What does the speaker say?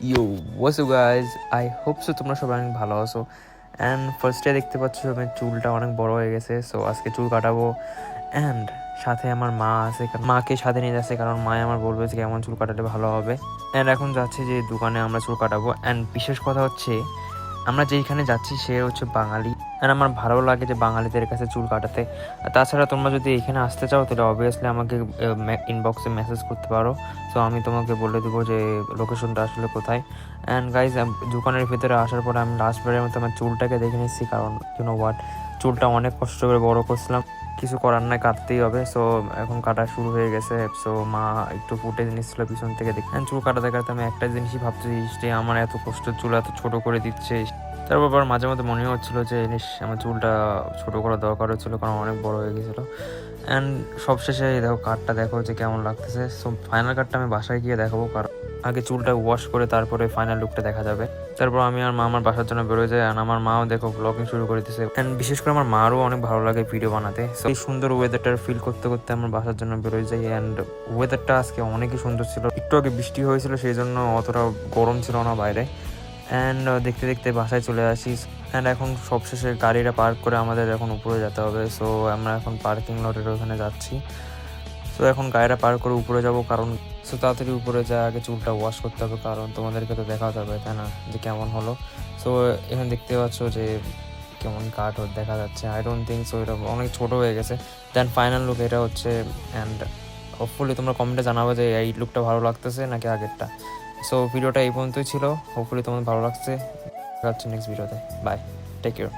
You what's up guys, I hope so তোমরা সবাই অনেক ভালো আছো। অ্যান্ড ফার্স্টে দেখতে পাচ্ছ আমার চুলটা অনেক বড় হয়ে গেছে, সো আজকে চুল কাটাবো। অ্যান্ড সাথে আমার মা আছে, মাকে সাথে নিয়ে যাচ্ছে কারণ মা আমার বলবে যে কেমন চুল কাটালে ভালো হবে। অ্যান্ড এখন যাচ্ছে যে দোকানে আমরা চুল কাটাবো। অ্যান্ড বিশেষ কথা হচ্ছে আমরা যেইখানে যাচ্ছি সে হচ্ছে বাঙালি, আর আমার ভালো লাগে যে বাঙালিদের কাছে চুল কাটাতে। আর তাছাড়া তোমরা যদি এখানে আসতে চাও তাহলে অবভিয়াসলি আমাকে ইনবক্সে মেসেজ করতে পারো, সো আমি তোমাকে বলে দেবো যে লোকেশনটা আসলে কোথায়। অ্যান্ড গাইজ, দোকানের ভিতরে আসার পরে আমি লাস্টবারের মতো আমার চুলটাকে দেখে নিচ্ছি, কারণ ইউনো হোয়াট, চুলটা অনেক কষ্ট করে বড় করছিলাম, কিছু করার নাই, কাটতেই হবে। সো এখন কাটা শুরু হয়ে গেছে। সো মা একটু ফুটেজ নিচ্ছিল পিছন থেকে দেখে। চুল কাটাতে কাটাতে আমি একটা জিনিসই ভাবছি যে আমার এত কষ্ট, চুল এত ছোট করে দিচ্ছে। তারপর আবার মাঝে মধ্যে মনে হচ্ছিলো যে জিনিস আমার চুলটা ছোটো করা দরকার হচ্ছিলো, কারণ অনেক বড় হয়ে গেছিলো। অ্যান্ড সবশেষে দেখো কাটটা দেখো যে কেমন লাগতেছে। সো ফাইনাল কাটটা আমি বাসায় গিয়ে দেখাবো, কারণ আগে চুলটা ওয়াশ করে তারপরে ফাইনাল লুকটা দেখা যাবে। তারপর আমি আর মা আমার বাসার জন্য বেরোয় যায়, আর আমার মাও দেখো ব্লগিং শুরু করে দিতেছে। অ্যান্ড বিশেষ করে আমার মারও অনেক ভালো লাগে ভিডিও বানাতে। সো এই সুন্দর ওয়েদারটার ফিল করতে করতে আমার বাসার জন্য বেরোয় যাই। অ্যান্ড ওয়েদারটা আজকে অনেকই সুন্দর ছিল, একটু আগে বৃষ্টি হয়েছিল, সেই জন্য অতটা গরম ছিল না বাইরে। অ্যান্ড দেখতে দেখতে বাসায় চলে আসি। অ্যান্ড এখন সবশেষে গাড়িটা পার্ক করে আমাদের এখন উপরে যেতে হবে। সো আমরা এখন পার্কিং লটের ওখানে যাচ্ছি। সো এখন গাড়িটা পার্ক করে উপরে যাব, কারণ সো তাড়াতাড়ি উপরে যা আগে চুলটা ওয়াশ করতে হবে, কারণ তোমাদেরকে তো দেখাতে হবে, তাই না, যে কেমন হলো। সো এখানে দেখতে পাচ্ছ যে কেমন কাট দেখা যাচ্ছে। আই ডোন্ট থিঙ্ক সো, এটা অনেক ছোটো হয়ে গেছে। দেন ফাইনাল লুক এটা হচ্ছে। অ্যান্ড হোপফুলি তোমরা কমেন্টে জানাবে যে এই লুকটা ভালো লাগতেছে নাকি আগেরটা। সো ভিডিওটা এই পর্যন্তই ছিল, হোপফুলি তোমাদের ভালো লাগছে। দেখা হচ্ছে নেক্সট ভিডিওতে। Bye, take care.